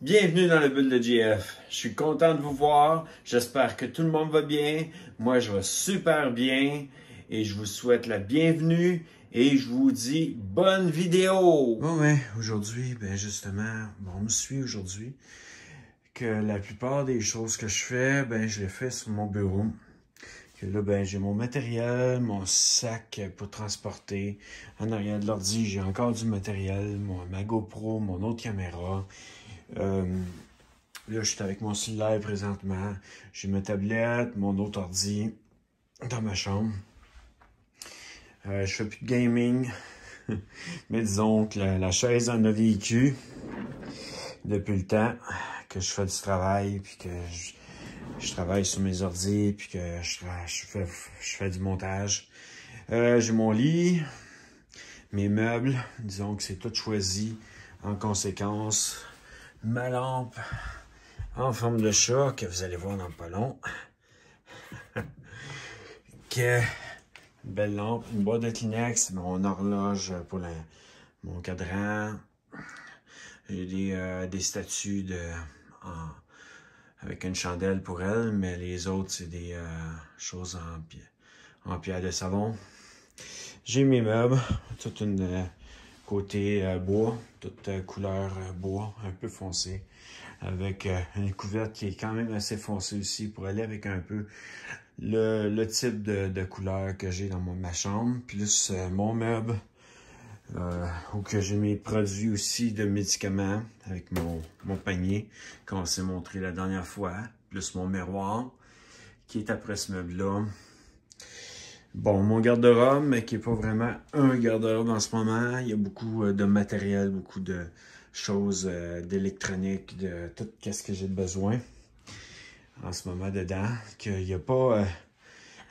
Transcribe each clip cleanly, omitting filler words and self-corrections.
Bienvenue dans le bulle de JF. Je suis content de vous voir. J'espère que tout le monde va bien. Moi, je vais super bien et je vous souhaite la bienvenue et je vous dis bonne vidéo. Bon, aujourd'hui, justement, on me suit aujourd'hui que la plupart des choses que je fais, je les fais sur mon bureau. Que là, j'ai mon matériel, mon sac pour transporter. En arrière de l'ordi, j'ai encore du matériel, ma GoPro, mon autre caméra. Là, je suis avec mon cellulaire présentement. J'ai ma tablette, mon autre ordi dans ma chambre. Je fais plus de gaming. Mais disons que la chaise en a vécu depuis le temps que je fais du travail, puis que je travaille sur mes ordis, puis que je fais du montage. J'ai mon lit, mes meubles, disons que c'est tout choisi en conséquence. Ma lampe en forme de chat, que vous allez voir dans pas long. Une belle lampe, une boîte de Kleenex, mon horloge pour mon cadran. J'ai des statues avec une chandelle pour elle, mais les autres, c'est des choses en pierre de savon. J'ai mes meubles, toute une côté bois, toute couleur bois, un peu foncé, avec une couverte qui est quand même assez foncée aussi pour aller avec un peu le type de couleur que j'ai dans ma chambre, plus mon meuble, où que j'ai mes produits aussi de médicaments avec mon panier qu'on s'est montré la dernière fois, plus mon miroir qui est après ce meuble-là. Bon, mon garde-robe, mais qui n'est pas vraiment un garde-robe en ce moment. Il y a beaucoup de matériel, beaucoup de choses d'électronique, de tout ce que j'ai besoin en ce moment dedans. Qu'il n'y a pas...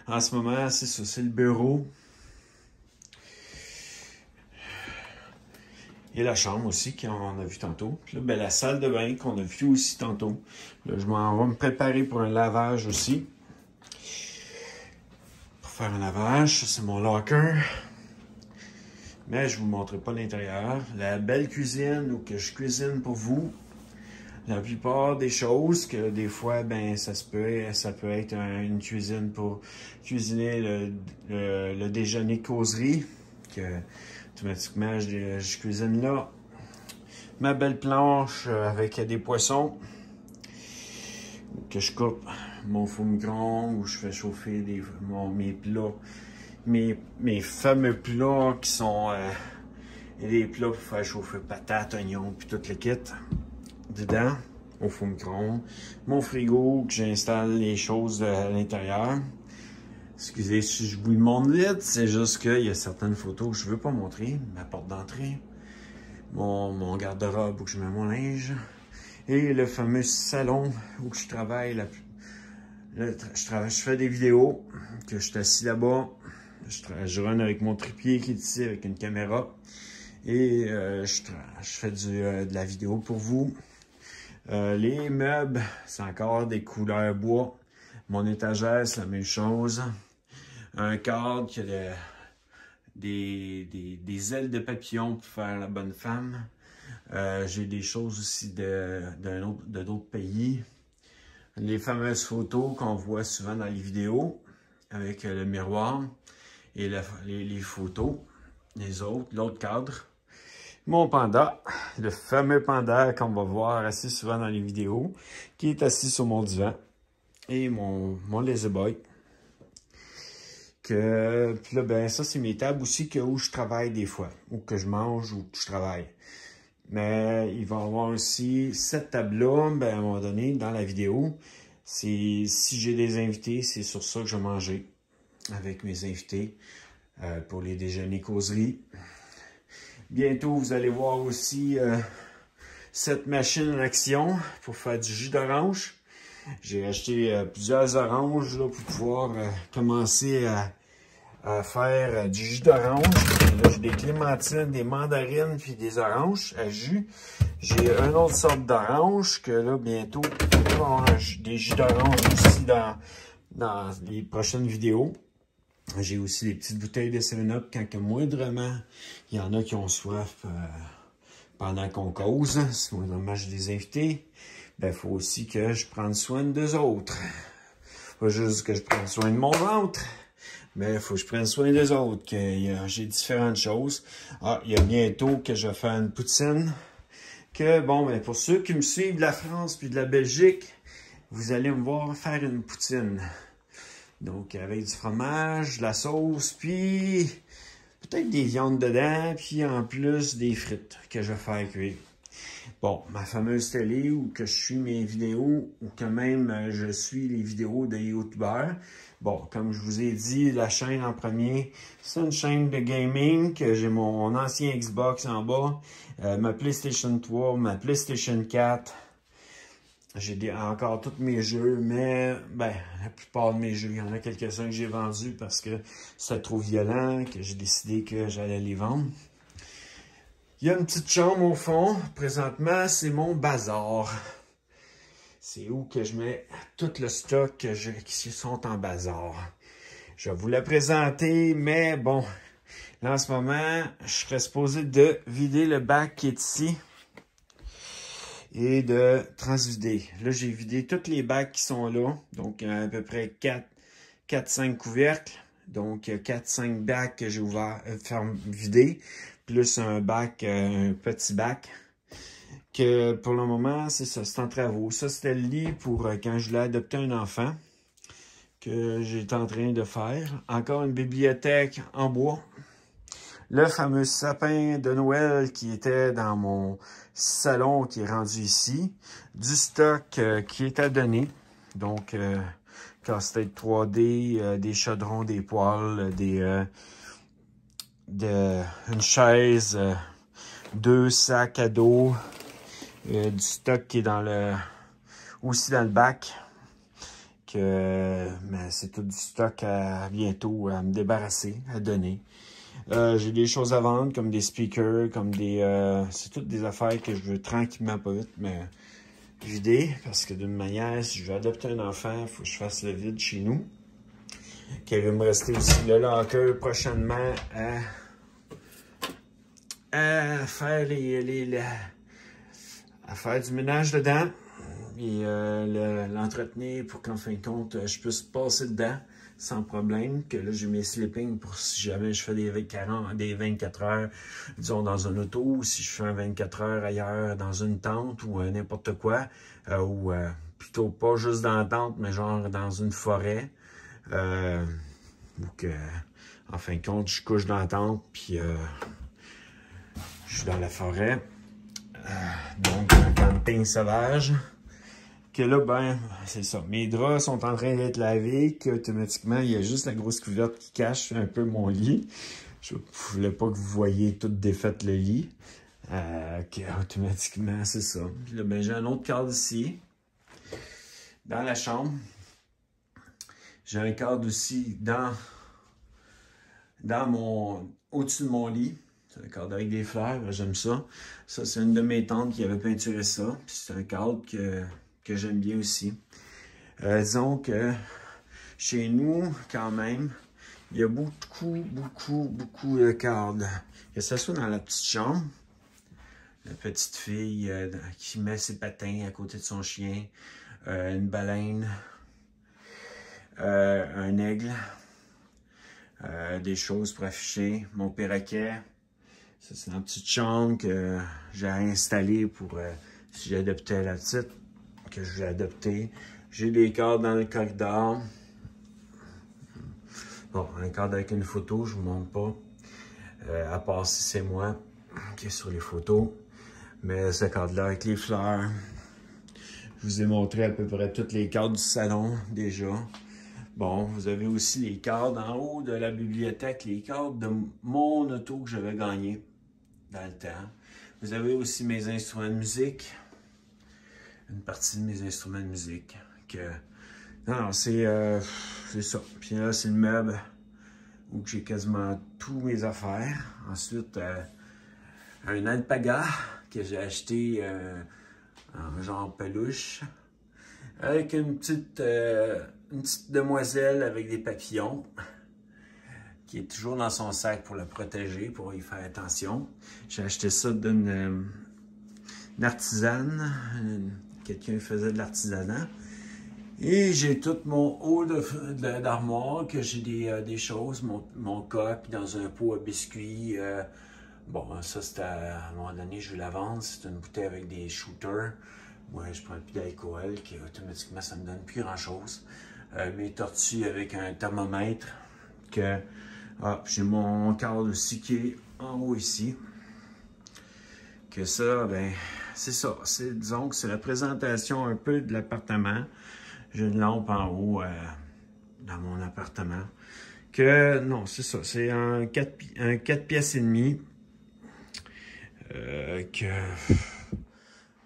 en ce moment, c'est ça, c'est le bureau. Et la chambre aussi, qu'on a vu tantôt. Puis là, la salle de bain qu'on a vu aussi tantôt. Là, je m'en vais me préparer pour un lavage aussi. Faire un lavage, c'est mon locker. Mais je vous montrerai pas l'intérieur. La belle cuisine où que je cuisine pour vous. La plupart des choses que des fois, ça peut être une cuisine pour cuisiner le déjeuner causerie. Que automatiquement je cuisine là. Ma belle planche avec des poissons que je coupe. Mon four micro-ondes où je fais chauffer mes plats. Mes fameux plats qui sont des plats pour faire chauffer patates, oignons, puis tout le kit dedans, au four micro-ondes. Mon frigo que j'installe les choses à l'intérieur. Excusez si je vous le montre vite, c'est juste qu'il y a certaines photos que je ne veux pas montrer. Ma porte d'entrée, mon garde-robe où je mets mon linge, et le fameux salon où je travaille. Je fais des vidéos, que je suis assis là-bas. Je run avec mon trépied qui est ici avec une caméra. Et je fais de la vidéo pour vous. Les meubles, c'est encore des couleurs bois. Mon étagère, c'est la même chose. Un cadre qui a des ailes de papillon pour faire la bonne femme. J'ai des choses aussi d'autres pays. Les fameuses photos qu'on voit souvent dans les vidéos avec le miroir et les photos, l'autre cadre. Mon panda, le fameux panda qu'on va voir assez souvent dans les vidéos, qui est assis sur mon divan. Et mon lazy boy. Puis là, ça, c'est mes tables aussi où je travaille des fois, ou que je mange ou que je travaille. Mais il va y avoir aussi cette table-là, à un moment donné, dans la vidéo. Si j'ai des invités, c'est sur ça que je vais manger avec mes invités pour les déjeuners causeries. Bientôt, vous allez voir aussi cette machine en action pour faire du jus d'orange. J'ai acheté plusieurs oranges là, pour pouvoir commencer à faire du jus d'orange. Là, j'ai des clémentines, des mandarines puis des oranges à jus. J'ai une autre sorte d'orange que là, bientôt, des jus d'orange aussi dans les prochaines vidéos. J'ai aussi des petites bouteilles de 7-Up quand que moindrement, il y en a qui ont soif pendant qu'on cause, si normalement j'ai des invités, ben, il faut aussi que je prenne soin d'eux autres. Pas juste que je prenne soin de mon ventre, mais il faut que je prenne soin d'eux autres, que j'ai différentes choses. Ah, il y a bientôt que je vais faire une poutine, que bon, ben, pour ceux qui me suivent de la France puis de la Belgique, vous allez me voir faire une poutine. Donc, avec du fromage, de la sauce, puis peut-être des viandes dedans, puis en plus des frites que je vais faire cuire. Bon, ma fameuse télé où que je suis mes vidéos, ou que même je suis les vidéos de youtubeurs. Bon, comme je vous ai dit, la chaîne en premier, c'est une chaîne de gaming, que j'ai mon ancien Xbox en bas, ma PlayStation 3, ma PlayStation 4. J'ai encore tous mes jeux, mais ben, la plupart de mes jeux, il y en a quelques-uns que j'ai vendus parce que c'était trop violent, que j'ai décidé que j'allais les vendre. Il y a une petite chambre au fond. Présentement, c'est mon bazar. C'est où que je mets tout le stock qui sont en bazar. Je vais vous le présenter, mais bon, là en ce moment, je serais supposé de vider le bac qui est ici et de transvider. Là, j'ai vidé tous les bacs qui sont là. Donc, à peu près 4-5 couvercles. Donc, 4-5 bacs que j'ai ouvert, vider. Plus un bac, un petit bac. Que pour le moment, c'est ça, c'est en travaux. Ça, c'était le lit pour quand je voulais adopter un enfant. Que j'étais en train de faire. Encore une bibliothèque en bois. Le fameux sapin de Noël qui était dans mon salon qui est rendu ici. Du stock qui est à donner. Donc, casse-tête 3D, des chaudrons, des poêles, une chaise, 2 sacs à dos. Du stock qui est aussi dans le bac. Mais c'est tout du stock à bientôt à me débarrasser, à donner. J'ai des choses à vendre, comme des speakers, comme c'est toutes des affaires que je veux tranquillement, pas vite, mais vider. Parce que d'une manière, si je veux adopter un enfant, il faut que je fasse le vide chez nous. Qu'il va me rester aussi le locker prochainement à faire à faire du ménage dedans. Et l'entretenir pour qu'en fin de compte, je puisse passer dedans sans problème. Que là, j'ai mes sleeping pour si jamais je fais des 24 heures, disons, dans un auto, ou si je fais un 24 heures ailleurs dans une tente ou n'importe quoi. Ou plutôt pas juste dans la tente, mais genre dans une forêt. Donc, en fin de compte, je couche dans la tente, puis je suis dans la forêt. Donc, un camping sauvage. Que là, ben, c'est ça. Mes draps sont en train d'être lavés, qu'automatiquement, il y a juste la grosse couverte qui cache un peu mon lit. Je ne voulais pas que vous voyiez tout défait le lit. Automatiquement, c'est ça. Puis là, ben, j'ai un autre cadre ici, dans la chambre. J'ai un cadre aussi au-dessus de mon lit. C'est un cadre avec des fleurs, j'aime ça. Ça, c'est une de mes tantes qui avait peinturé ça. C'est un cadre que j'aime bien aussi. Disons que chez nous, quand même, il y a beaucoup de cadres. Que ce soit dans la petite chambre, la petite fille qui met ses patins à côté de son chien, une baleine, un aigle, des choses pour afficher, mon perroquet. Ça, c'est dans la petite chambre que j'ai installée pour si j'adoptais la petite, que je vais adopter. J'ai des cadres dans le corridor. Bon, un cadre avec une photo, je vous montre pas. À part si c'est moi qui est sur les photos. Mais ce cadre-là avec les fleurs. Je vous ai montré à peu près tous les cadres du salon déjà. Bon, vous avez aussi les cadres en haut de la bibliothèque, les cadres de mon auto que j'avais gagné dans le temps. Vous avez aussi mes instruments de musique. Une partie de mes instruments de musique. Non, c'est ça. Puis là, c'est le meuble où j'ai quasiment tous mes affaires. Ensuite, un alpaga que j'ai acheté en genre peluche. Avec une petite demoiselle avec des papillons qui est toujours dans son sac pour la protéger, pour y faire attention. J'ai acheté ça d'une une artisane. Quelqu'un faisait de l'artisanat. Et j'ai tout mon haut d'armoire, que j'ai des choses, mon coq dans un pot à biscuits. Bon, ça c'était à un moment donné, je vais la vendre. C'est une bouteille avec des shooters. Moi, je prends plus d'alcool, qui automatiquement, ça me donne plus grand-chose. Mes tortues avec un thermomètre. J'ai mon cadre aussi qui est en haut ici. Que ça, ben, c'est ça. Disons que c'est la présentation un peu de l'appartement. J'ai une lampe en haut dans mon appartement. Non, c'est ça. C'est un 4 pièces et demi. Que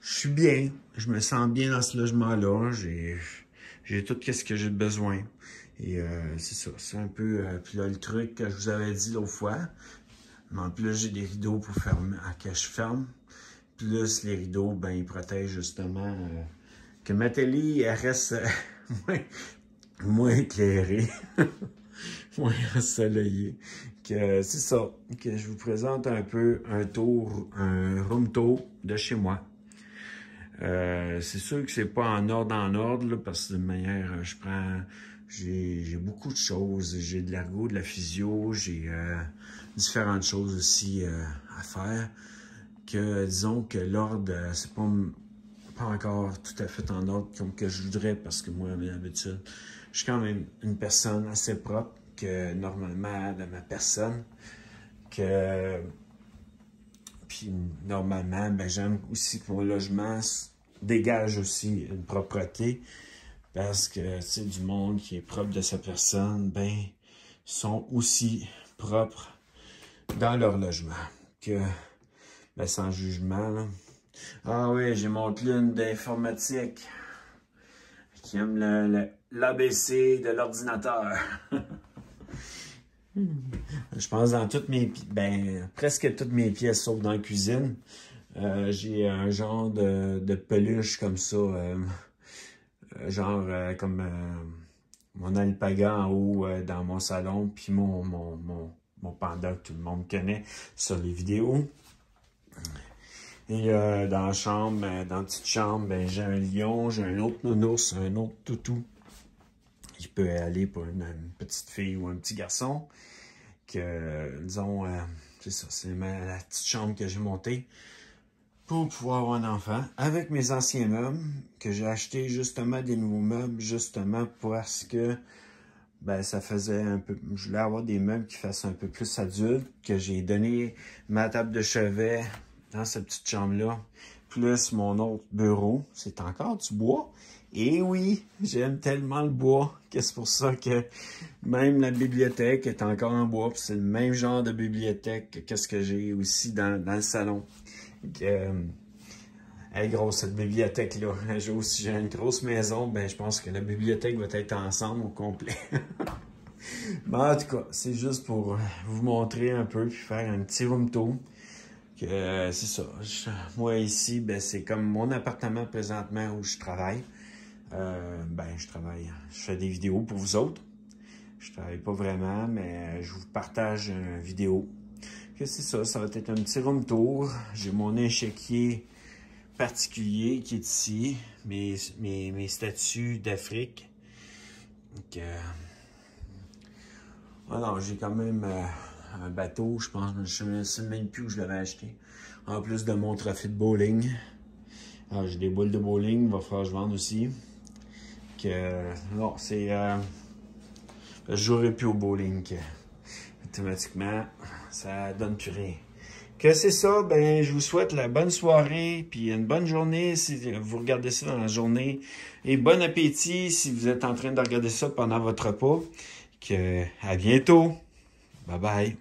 je suis bien. Je me sens bien dans ce logement-là. J'ai tout ce que j'ai besoin. Et c'est ça. C'est un peu... puis là, le truc que je vous avais dit l'autre fois. Mais en plus, j'ai des rideaux pour fermer, que je ferme. Plus les rideaux, ben, ils protègent justement que ma télé, elle reste moins éclairée, moins ensoleillée. C'est ça, que je vous présente un peu un room tour de chez moi. C'est sûr que c'est pas en ordre, là, parce que de manière, j'ai beaucoup de choses. J'ai de l'ergo, de la physio, j'ai différentes choses aussi à faire. Disons que l'ordre, c'est pas encore tout à fait en ordre comme que je voudrais, parce que moi, d'habitude, je suis quand même une personne assez propre que normalement de ma personne. Puis normalement, ben, j'aime aussi que mon logement dégage aussi une propreté, parce que c'est du monde qui est propre de sa personne, ben, sont aussi propres dans leur logement. Ben, sans jugement, là. Ah oui, j'ai mon clown d'informatique qui aime l'ABC de l'ordinateur. Je pense dans presque toutes mes pièces, sauf dans la cuisine. J'ai un genre de peluche comme ça, comme mon alpaga en haut dans mon salon, puis mon panda que tout le monde connaît sur les vidéos. Et dans la chambre, dans la petite chambre, ben, j'ai un lion, j'ai un autre nounours, un autre toutou. Il peut aller pour une petite fille ou un petit garçon. Disons, c'est ça, c'est la petite chambre que j'ai montée pour pouvoir avoir un enfant. Avec mes anciens meubles, que j'ai acheté justement des nouveaux meubles, justement parce que ben, ça faisait un peu... Je voulais avoir des meubles qui fassent un peu plus adulte, que j'ai donné ma table de chevet dans cette petite chambre-là, plus mon autre bureau. C'est encore du bois. Et oui, j'aime tellement le bois que c'est pour ça que même la bibliothèque est encore en bois. C'est le même genre de bibliothèque que ce que j'ai aussi dans le salon. Elle est grosse, cette bibliothèque-là. Un jour, si j'ai une grosse maison, ben je pense que la bibliothèque va être ensemble au complet. Mais en tout cas, c'est juste pour vous montrer un peu, puis faire un petit room tour. C'est ça. Moi, ici, ben, c'est comme mon appartement présentement où je travaille. Je fais des vidéos pour vous autres. Je travaille pas vraiment, mais je vous partage une vidéo. C'est ça, ça va être un petit room tour. J'ai mon échiquier particulier qui est ici, mes statues d'Afrique. Alors, j'ai quand même un bateau, je pense, je ne sais même plus où je l'avais acheté. En plus de mon trophée de bowling. Alors, j'ai des boules de bowling, il va falloir que je vende aussi. Non, c'est... je jouerai plus au bowling. Automatiquement, ça donne plus rien. C'est ça, ben, je vous souhaite la bonne soirée, puis une bonne journée si vous regardez ça dans la journée. Et bon appétit si vous êtes en train de regarder ça pendant votre repas. À bientôt. Bye bye.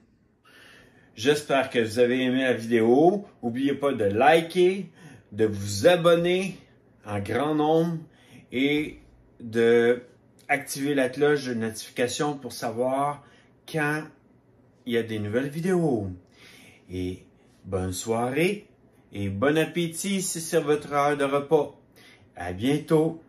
J'espère que vous avez aimé la vidéo. N'oubliez pas de liker, de vous abonner en grand nombre et de activer la cloche de notification pour savoir quand il y a des nouvelles vidéos. Et bonne soirée et bon appétit si c'est votre heure de repas. À bientôt.